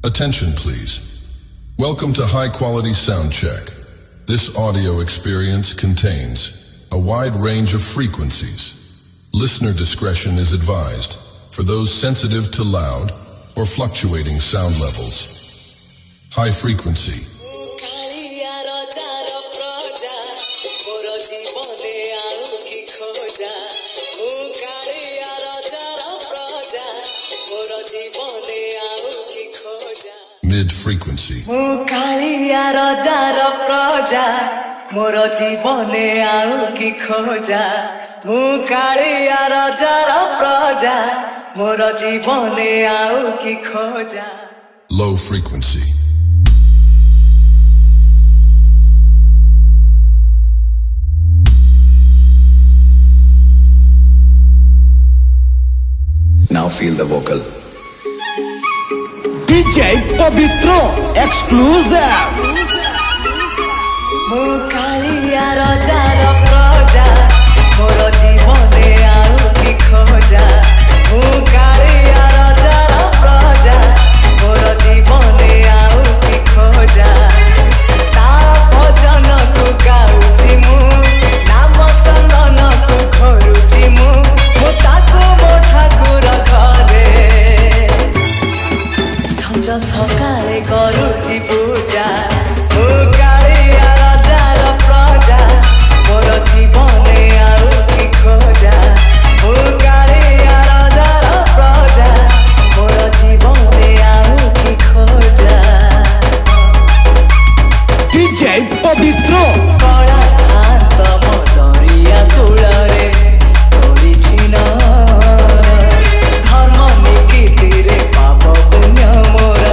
Attention please. Welcome to High Quality Sound Check. This audio experience contains a wide range of frequencies. Listener discretion is advised for those sensitive to loud or fluctuating sound levels. High frequency. Mid frequency. मोर जीवने आउ की खोजा मुकालिया रजार प्रजा मोर जीवने आउ की खोजा. Low frequency. Now feel the vocal. DJ Pavitro exclusive. मुकालिया रजार प्रजा मोर जीवने आउ की खोजा मुकालिया रजार प्रजा मोर जीवने आउ की खोजा. ता भजन को गाउछि मु नाम चंदन को खरुछि मु ताको मो ठाकुर घरे संज सकाळे करुछि पूजा. Pavitro कला शांत मदरिया कूଳରେ କରିଛି ନା ଧର୍ମ ନିକିତିରେ ପାପ ପୁଣ୍ୟ ମୋର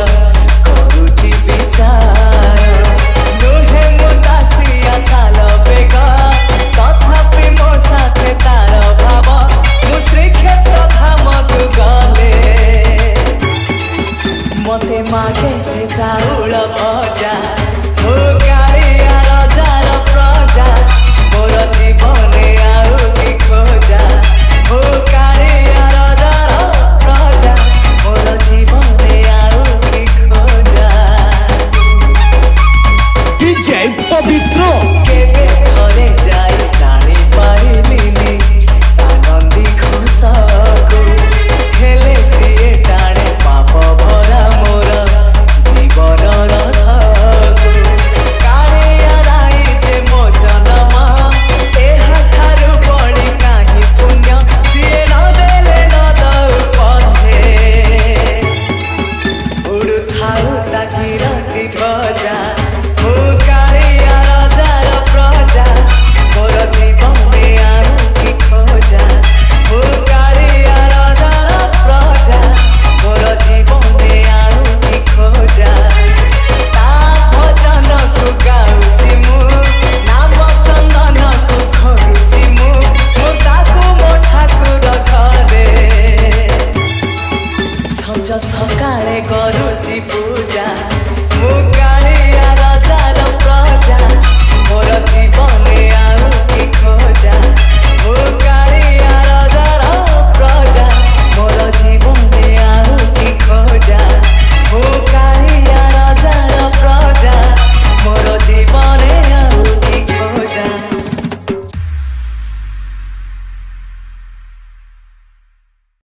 କରୁଛି ବିଚାର. ନୁହେଁ ମୁଁ ଦାସିଆ ସାଲ ବେଗ ତଥାପି ମୋ ସାଥେ ତାର ଭାବ ମୁଁ ଶ୍ରୀକ୍ଷେତ୍ର ଧାମକୁ ଗଲେ ମତେ ମାଗେ ସେ ଚାଉଳ ଭଜା. Pavitro केबे घरे जाई जानी पाइलिनी आनंदी खुशको हेले सिए टाणे पाप भरा मोर जीवन रथको. कालिया राई जे मो जन्म एहा ठारु बड़ी काहि पुण्य सिए न देले न दउ पछे उडु थाउ ताकि राति ध्वजा. सकाळे